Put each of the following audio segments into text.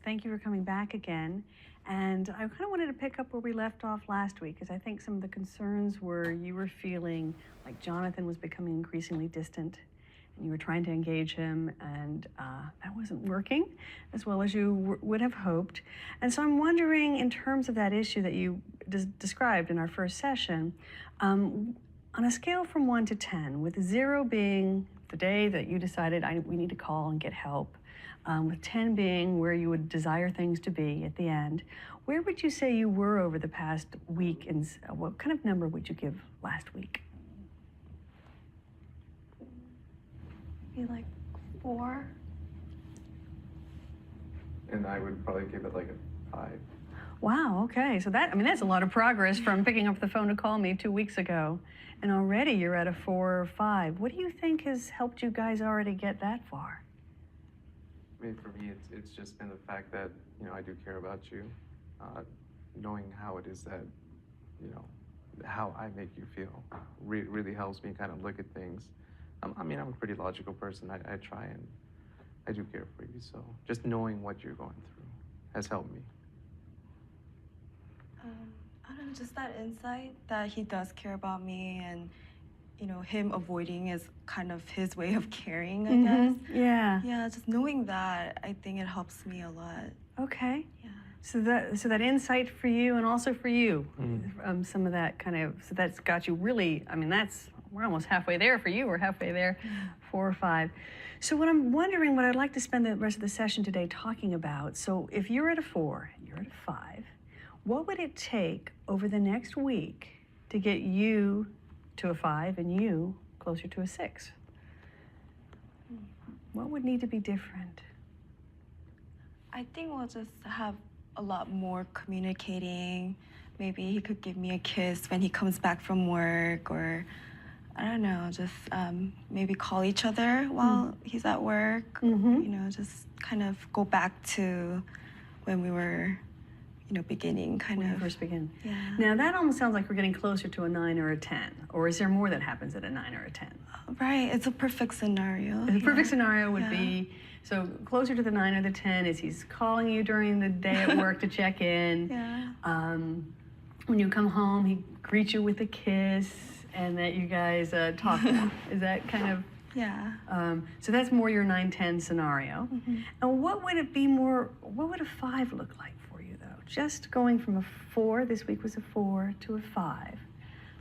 thank you for coming back again. And I kind of wanted to pick up where we left off last week, because I think some of the concerns were you were feeling like Jonathan was becoming increasingly distant, and you were trying to engage him, and that wasn't working as well as you would have hoped. And so I'm wondering, in terms of that issue that you described in our first session, on a scale from 1 to 10, with 0 being the day that you decided we need to call and get help, with 10 being where you would desire things to be at the end, where would you say you were over the past week, and what kind of number would you give last week? Maybe like 4. And I would probably give it like a 5. Wow, okay. So that's a lot of progress from picking up the phone to call me 2 weeks ago. And already you're at a 4 or 5. What do you think has helped you guys already get that far? I mean, for me, it's just been the fact that, I do care about you. Knowing how it is that, how I make you feel really helps me kind of look at things. I'm a pretty logical person. I try and I do care for you. So just knowing what you're going through has helped me. I don't know, just that insight that he does care about me, and him avoiding is kind of his way of caring, I guess. Yeah. Yeah, just knowing that, I think it helps me a lot. Okay. Yeah. So that insight for you, and also for you, some of that so that's got you really, we're almost halfway there for you, we're halfway there, 4 or 5. So what I'm wondering, what I'd like to spend the rest of the session today talking about, so if you're at a 4, you're at a 5, what would it take over the next week to get you to a 5 and you closer to a 6? What would need to be different? I think we'll just have a lot more communicating. Maybe he could give me a kiss when he comes back from work, or I don't know, just maybe call each other while he's at work. Just kind of go back to when we were beginning, When you first begin. Yeah. Now that almost sounds like we're getting closer to a 9 or a 10, or is there more that happens at a 9 or a 10? Right, it's a perfect scenario. The perfect scenario would be, so closer to the 9 or the 10 is he's calling you during the day at work to check in. Yeah. When you come home, he greets you with a kiss, and that you guys talk more. Is that kind of? Yeah. So that's more your 9-10 scenario. And what would a 5 look like for you, though? Just going from a 4, this week was a 4, to a 5.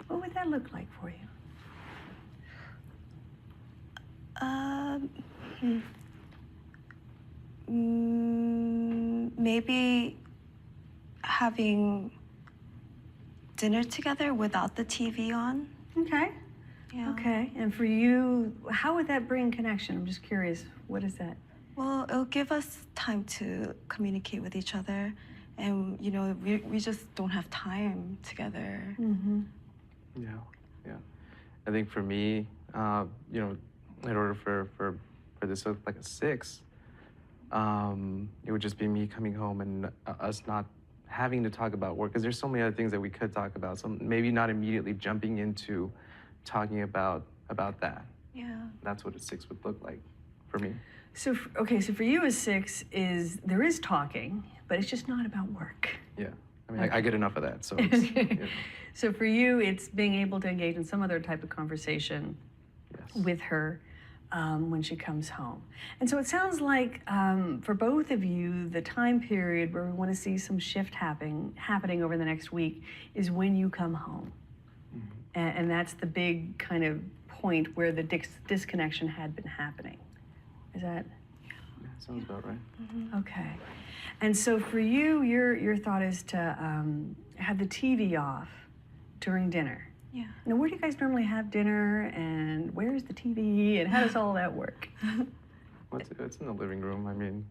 What would that look like for you? Maybe having dinner together without the TV on. Okay. Yeah. Okay. And for you, how would that bring connection? I'm just curious. What is that? Well, it'll give us time to communicate with each other, and we just don't have time together. Yeah. I think for me, in order for this to look like a 6, it would just be me coming home and us not having to talk about work, because there's so many other things that we could talk about. So maybe not immediately jumping into talking about that. Yeah. That's what a 6 would look like for me. So, so for you, a 6 is, there is talking, but it's just not about work. Yeah. I get enough of that, so it's, So for you, it's being able to engage in some other type of conversation with her when she comes home. And so it sounds like for both of you, the time period where we want to see some shift happening over the next week is when you come home. And that's the big kind of point where the disconnection had been happening. Is that? Yeah, sounds about right. Okay. And so for you, your thought is to have the TV off during dinner. Yeah. Now, where do you guys normally have dinner, and where's the TV, and how does all that work? Well, it's in the living room.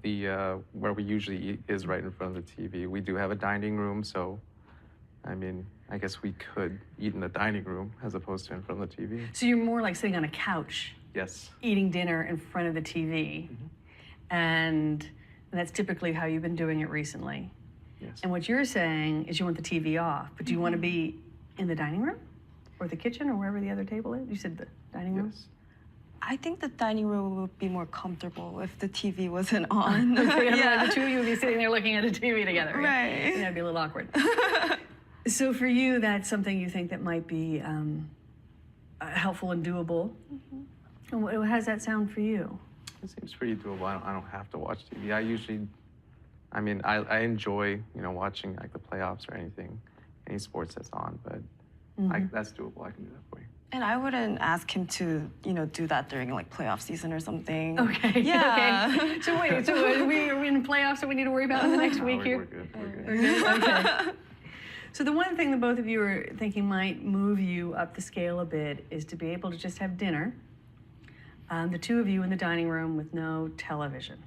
The where we usually eat is right in front of the TV. We do have a dining room, so I guess we could eat in the dining room as opposed to in front of the TV. So you're more like sitting on a couch, yes, eating dinner in front of the TV, and that's typically how you've been doing it recently. Yes. And what you're saying is you want the TV off, but do you want to be in the dining room, or the kitchen, or wherever the other table is? You said the dining room? Yes. I think the dining room would be more comfortable if the TV wasn't on. The two of you would be sitting there looking at a TV together. Right. That'd be a little awkward. So for you, that's something you think that might be helpful and doable. And how does that sound for you? It seems pretty doable. I don't have to watch TV. I enjoy, watching like the playoffs or any sports that's on, but that's doable. I can do that for you. And I wouldn't ask him to, do that during like playoff season or something. Okay. Yeah. Okay. So wait, are we in playoffs that we need to worry about in the next week here? We're good. We're good? Okay. So the one thing that both of you are thinking might move you up the scale a bit is to be able to just have dinner, the two of you in the dining room with no television.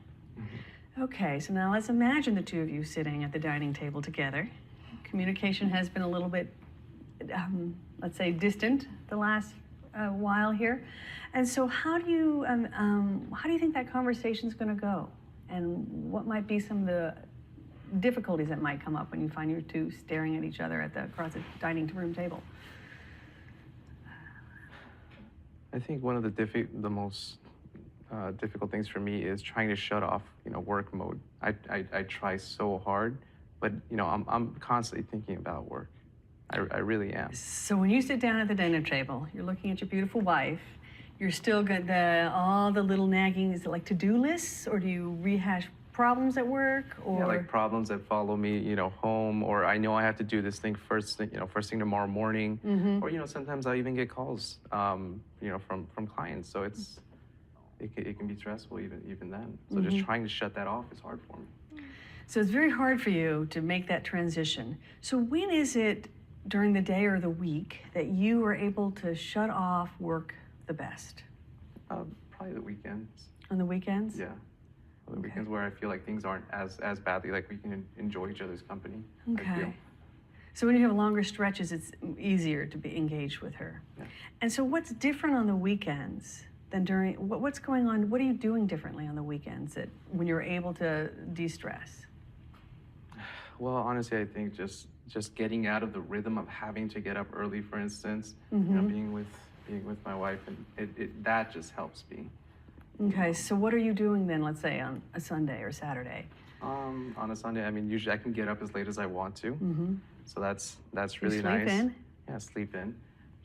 Okay, so now let's imagine the two of you sitting at the dining table together. Communication has been a little bit, let's say, distant the last while here. And so how do you think that conversation's going to go? And what might be some of the difficulties that might come up when you find you two staring at each other across the dining room table? I think one of the most difficult things for me is trying to shut off, work mode. I try so hard, but I'm constantly thinking about work. I really am. So when you sit down at the dinner table, you're looking at your beautiful wife. You're still got all the little nagging. Is it like to-do lists, or do you rehash problems at work, or like problems that follow me, home, or I know I have to do this thing first thing tomorrow morning, or sometimes I even get calls, from clients. So it can be stressful even then. So just trying to shut that off is hard for me. So it's very hard for you to make that transition. So when is it during the day or the week that you are able to shut off work the best? Probably the weekends. On the weekends? Yeah. The weekends where I feel like things aren't as badly, like we can enjoy each other's company. I Okay. feel. So when you have longer stretches, it's easier to be engaged with her. Yeah. And so what's different on the weekends than during, what's going on, what are you doing differently on the weekends when you're able to de-stress? Well, honestly, I think just getting out of the rhythm of having to get up early, for instance, being with my wife, and that just helps me. Okay, so what are you doing then, let's say on a Sunday or Saturday? On a Sunday, usually I can get up as late as I want to. So that's really sleep nice. in? Yeah, sleep in.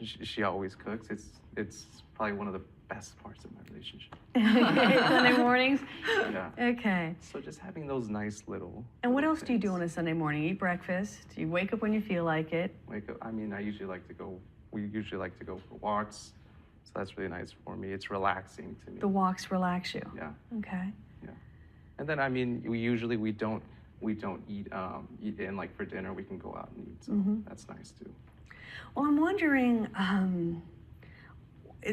She always cooks. It's probably one of the best parts of my relationship. Sunday mornings? Yeah. Okay. So just having those nice little. And what little else do you do things. on a Sunday morning? Eat breakfast? Do you wake up when you feel like it? Wake up. I usually like to go. We usually like to go for walks. So that's really nice for me. It's relaxing to me. The walks relax you? Yeah. Okay. Yeah. And then we don't eat in, like for dinner. We can go out and eat. So that's nice too. Well, I'm wondering,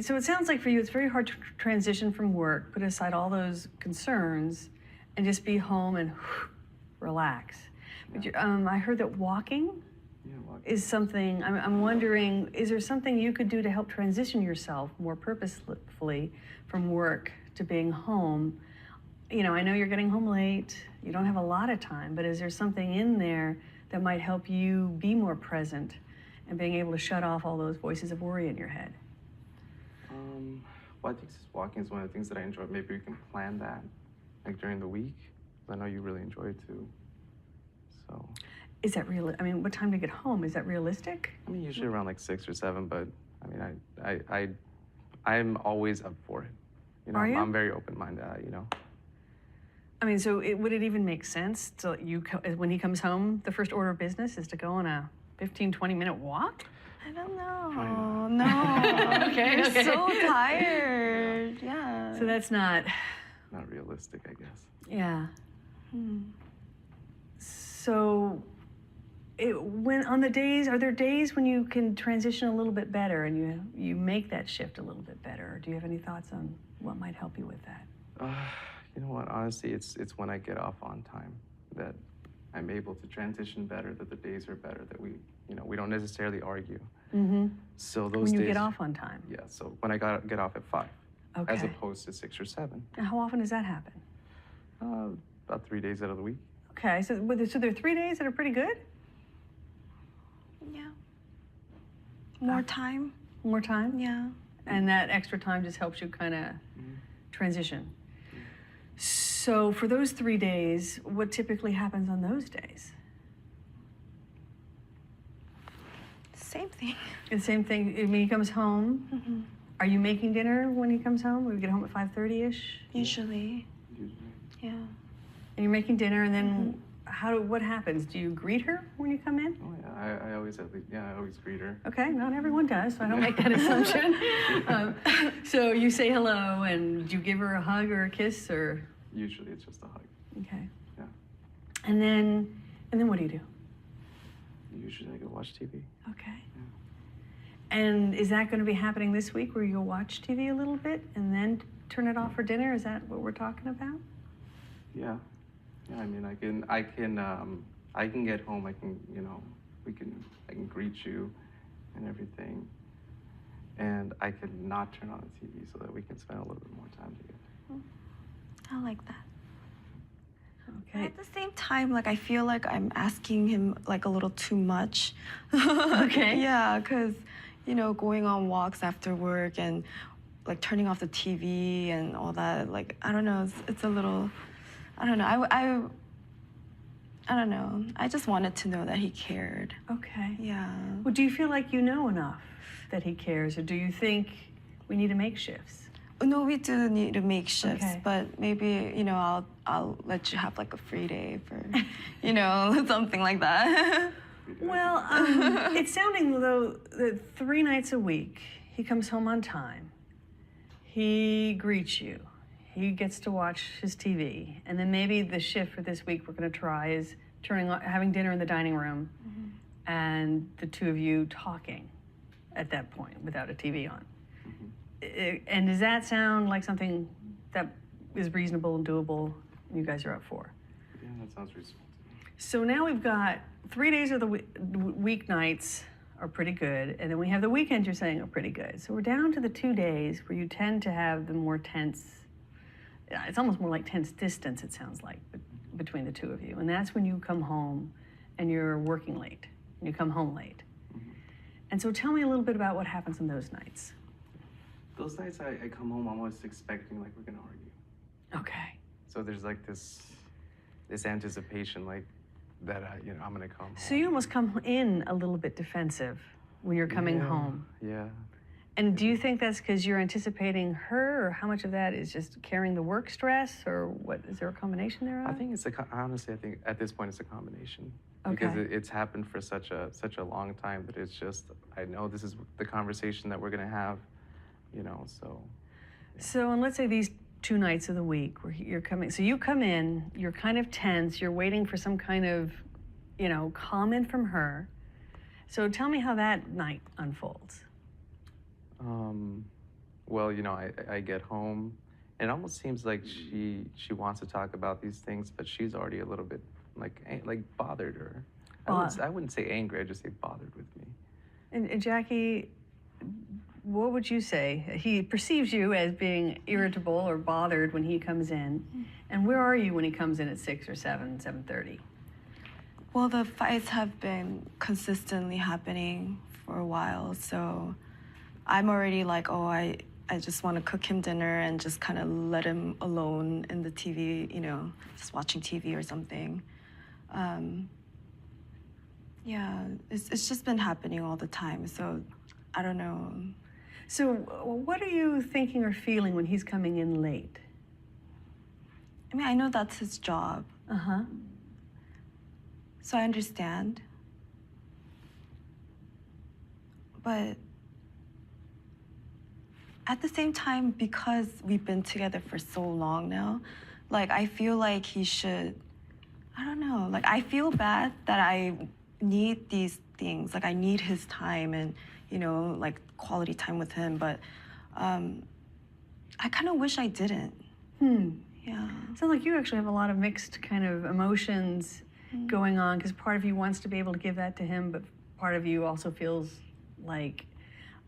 so it sounds like for you it's very hard to transition from work, put aside all those concerns, and just be home and relax. But I heard that walking is something, I'm wondering, is there something you could do to help transition yourself more purposefully from work to being home? I know you're getting home late, you don't have a lot of time, but is there something in there that might help you be more present and being able to shut off all those voices of worry in your head? Well, I think walking is one of the things that I enjoy. Maybe we can plan that, like during the week. I know you really enjoy it too. So. Is that real? What time to get home? Is that realistic? Usually around like 6 or 7, but I'm always up for it. Are you? I'm very open-minded, So would it even make sense to when he comes home, the first order of business is to go on a 15, 20-minute walk? I don't know. No. Okay, You're okay. so tired. Yeah. So that's not realistic, I guess. Yeah. So are there days when you can transition a little bit better and you make that shift a little bit better? Or do you have any thoughts on what might help you with that? You know what? Honestly, it's when I get off on time that I'm able to transition better, that the days are better, that we don't necessarily argue. So those when you days, get off on time? Yeah, so when I get off at 5, Okay. as opposed to 6 or 7. And how often does that happen? About 3 days out of the week. Okay, so there are 3 days that are pretty good? Yeah. More time. More time? Yeah. And that extra time just helps you kind of transition. So for those 3 days, what typically happens on those days? Same thing. The same thing, I mean, he comes home. Are you making dinner when he comes home? We get home at 5:30ish? Usually. Usually. Yeah. And you're making dinner, and then what happens? Do you greet her when you come in? Oh yeah, I always I always greet her. Okay, not everyone does, so I don't make that assumption. So you say hello, and do you give her a hug or a kiss, or? Usually it's just a hug. Okay. Yeah. And then what do you do? Usually I go watch TV. Okay. And is that going to be happening this week, where you'll watch TV a little bit and then turn it off for dinner? Is that what we're talking about? Yeah. Yeah, I mean, I can get home. I can, I can greet you and everything, and I can not turn on the TV so that we can spend a little bit more time together. I like that. Okay. At the same time, like I feel like I'm asking him like a little too much. Okay. Yeah, because going on walks after work and like turning off the TV and all that. Like I don't know, it's a little. I don't know. I don't know. I just wanted to know that he cared. Okay. Yeah. Well, do you feel like you know enough that he cares, or do you think we need to make shifts? No, we do need to make shifts, Okay. but maybe I'll let you have like a free day for something like that. Well, it's sounding though that 3 nights a week he comes home on time. He greets you. He gets to watch his TV, and then maybe the shift for this week we're going to try is having dinner in the dining room, and the two of you talking at that point without a TV on. And does that sound like something that is reasonable and doable, and you guys are up for? Yeah, that sounds reasonable to me. So now we've got 3 days of the weeknights are pretty good, and then we have the weekends you're saying are pretty good. So we're down to the 2 days where you tend to have the more tense, it's almost more like tense distance, it sounds like, between the two of you. And that's when you come home and you're working late, and you come home late. And so tell me a little bit about what happens on those nights. Those nights I come home almost expecting like we're gonna argue. Okay. So there's like this anticipation like that I'm gonna come home. So you almost come in a little bit defensive when you're coming home. Yeah. And do you think that's because you're anticipating her, or how much of that is just carrying the work stress, or what? Is there a combination there? I think honestly, I think at this point it's a combination. Because Okay. it's happened for such a long time that it's just, I know this is the conversation that we're gonna have, so. So, and let's say these 2 nights of the week where you're coming, so you come in, you're kind of tense, you're waiting for some kind of, comment from her. So tell me how that night unfolds. Well, I get home, and it almost seems like she wants to talk about these things, but she's already a little bit like bothered, or I wouldn't say angry, I'd just say bothered with me. And Jackie, what would you say? He perceives you as being irritable or bothered when he comes in. And where are you when he comes in at 6 or 7:30? Well, the fights have been consistently happening for a while, so I'm already like, oh, I just want to cook him dinner and just kind of let him alone in the TV, just watching TV or something. Yeah, it's just been happening all the time, so I don't know. So what are you thinking or feeling when he's coming in late? I mean, I know that's his job, Uh-huh. so I understand. But at the same time, because we've been together for so long now, like I feel like he should, I don't know, like I feel bad that I need these things. Like I need his time and, like quality time with him, but I kind of wish I didn't. Yeah. Sounds like you actually have a lot of mixed kind of emotions going on, because part of you wants to be able to give that to him, but part of you also feels like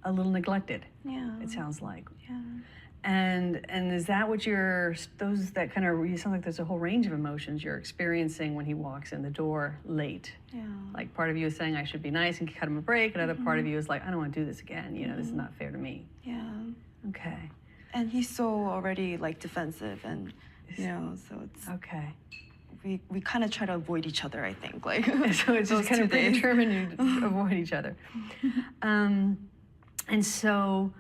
a little neglected, Yeah. it sounds like. Yeah. And is that what those that kind of, you sound like there's a whole range of emotions you're experiencing when he walks in the door late. Yeah. Like part of you is saying I should be nice and cut him a break. Another part of you is like, I don't want to do this again. You know, this is not fair to me. Yeah. Okay. And he's so already like defensive, and you know, so it's Okay. we kind of try to avoid each other, I think. Like So it's those just kind 2 of days. predetermined to avoid each other. And so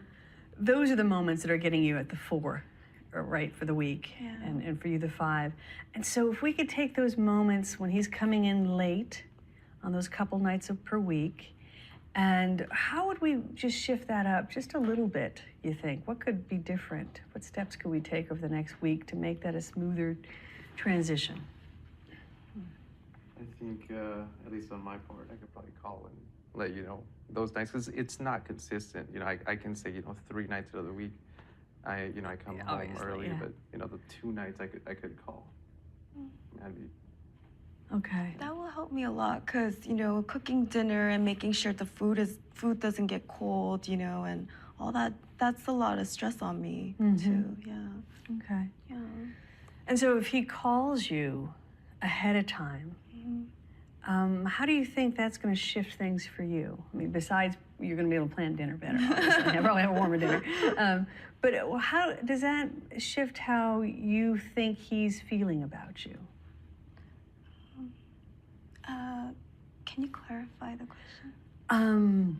those are the moments that are getting you at the 4, right, for the week, Yeah. and for you the 5. And so if we could take those moments when he's coming in late on those couple nights per week, and how would we just shift that up just a little bit, you think? What could be different? What steps could we take over the next week to make that a smoother transition? I think, at least on my part, I could probably call and let you know those nights, because it's not consistent. You know, I can say, 3 nights out of the week, I come home Obviously, early, yeah. but the 2 nights I could call. That'd be, Okay. That will help me a lot, because cooking dinner and making sure the food doesn't get cold, and all that's a lot of stress on me too. Yeah. Okay. Yeah. And so if he calls you ahead of time, how do you think that's going to shift things for you? I mean, besides you're going to be able to plan dinner better, obviously. Probably have a warmer dinner. But how does that shift how you think he's feeling about you? Can you clarify the question?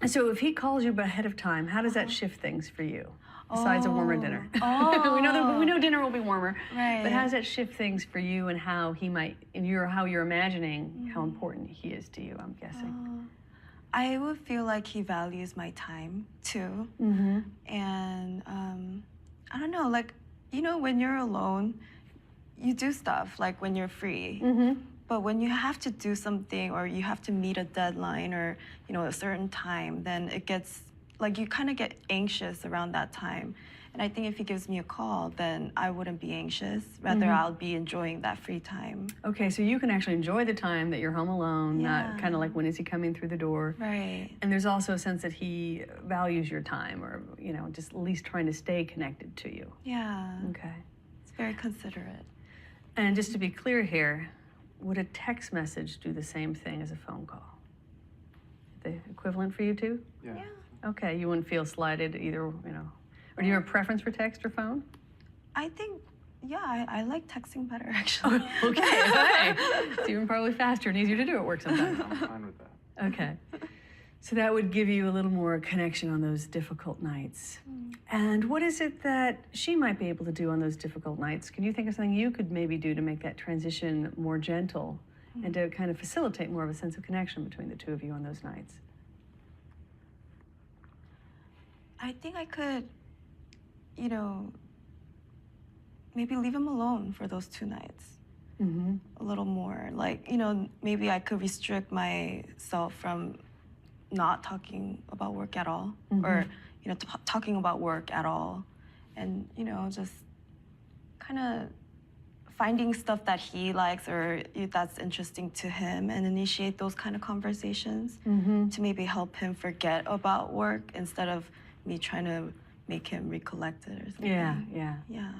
So if he calls you ahead of time, how does that shift things for you? Besides a warmer dinner. we know dinner will be warmer. Right. But how does that shift things for you, and how he might, how you're imagining how important he is to you, I'm guessing. I would feel like he values my time too. And I don't know, like, when you're alone, you do stuff like when you're free. But when you have to do something, or you have to meet a deadline, or a certain time, then it gets like you kind of get anxious around that time. And I think if he gives me a call, then I wouldn't be anxious. Rather, I'll be enjoying that free time. Okay, so you can actually enjoy the time that you're home alone, not Yeah. kind of like when is he coming through the door. Right. And there's also a sense that he values your time, or just at least trying to stay connected to you. Yeah. Okay. It's very considerate. And just to be clear here, would a text message do the same thing as a phone call? The equivalent for you too? yeah. Yeah. Okay, you wouldn't feel slighted either, or do you have a preference for text or phone? I think, yeah, I like texting better, actually. Okay, all right. It's even probably faster and easier to do at work sometimes. I'm fine with that. Okay. So that would give you a little more connection on those difficult nights. And what is it that she might be able to do on those difficult nights? Can you think of something you could maybe do to make that transition more gentle and to kind of facilitate more of a sense of connection between the two of you on those nights? I think I could, maybe leave him alone for those 2 nights. A little more. Like, maybe I could restrict myself from not talking about work at all, or, talking about work at all. And, just kind of finding stuff that he likes, or that's interesting to him, and initiate those kind of conversations to maybe help him forget about work instead of me trying to make him recollect it or something. Yeah. Yeah.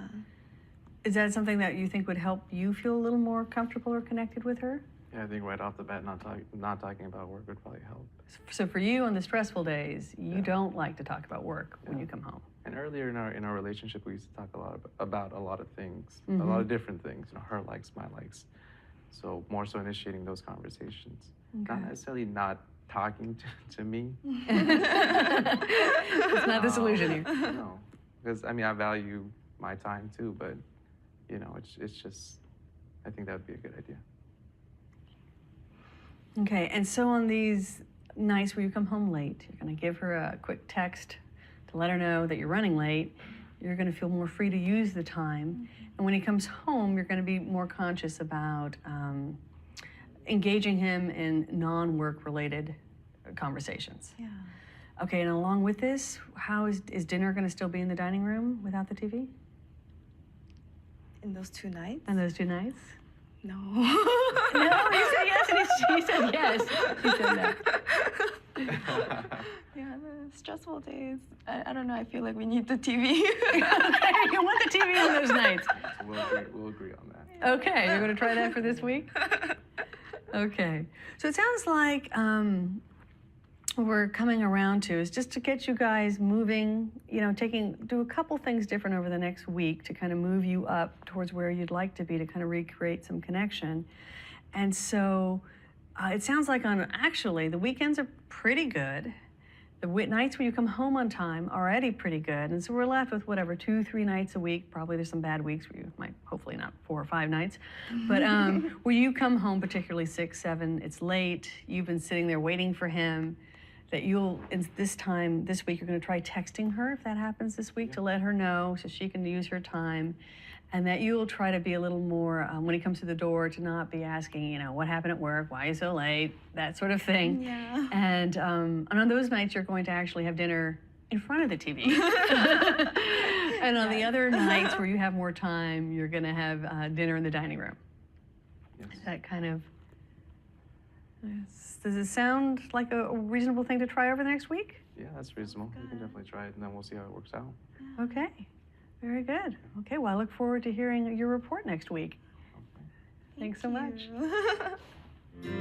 Is that something that you think would help you feel a little more comfortable or connected with her? Yeah, I think right off the bat, not talking about work would probably help. So for you on the stressful days, you Yeah. don't like to talk about work when Yeah. you come home. And earlier in our relationship, we used to talk a lot about a lot of things, a lot of different things. Her likes, my likes. So more so initiating those conversations, not necessarily not talking to me. It's not the solution here. No, because I value my time too, but it's just, I think that would be a good idea. Okay, and so on these nights where you come home late, you're going to give her a quick text to let her know that you're running late. You're going to feel more free to use the time. And when he comes home, you're going to be more conscious about engaging him in non-work related conversations. Yeah. Okay, and along with this, how is dinner going to still be in the dining room without the TV? In those 2 nights? On those 2 nights? No. No, he said yes, and he said yes. He said that. Yeah, the stressful days. I don't know. I feel like we need the TV. Okay, you want the TV on those nights. So we'll agree on that. Okay, you're going to try that for this week? Okay. So it sounds like what we're coming around to is just to get you guys moving, you know, do a couple things different over the next week to kind of move you up towards where you'd like to be to kind of recreate some connection. And so it sounds like actually the weekends are pretty good. The nights when you come home on time are already pretty good. And so we're left with whatever, 2-3 nights a week. Probably there's some bad weeks where you might, hopefully not 4 or 5 nights. But where you come home, particularly 6, 7, it's late, you've been sitting there waiting for him, that this week, you're going to try texting her if that happens this week to let her know so she can use her time. And that you'll try to be a little more, when he comes to the door, to not be asking, you know, what happened at work, why are you so late, that sort of thing. Yeah. And on those nights, you're going to actually have dinner in front of the TV. And on the other nights where you have more time, you're going to have dinner in the dining room. Yes. That kind of, does it sound like a reasonable thing to try over the next week? Yeah, that's reasonable. We can definitely try it, and then we'll see how it works out. Okay, very good. Okay, well, I look forward to hearing your report next week. Thanks so much. much.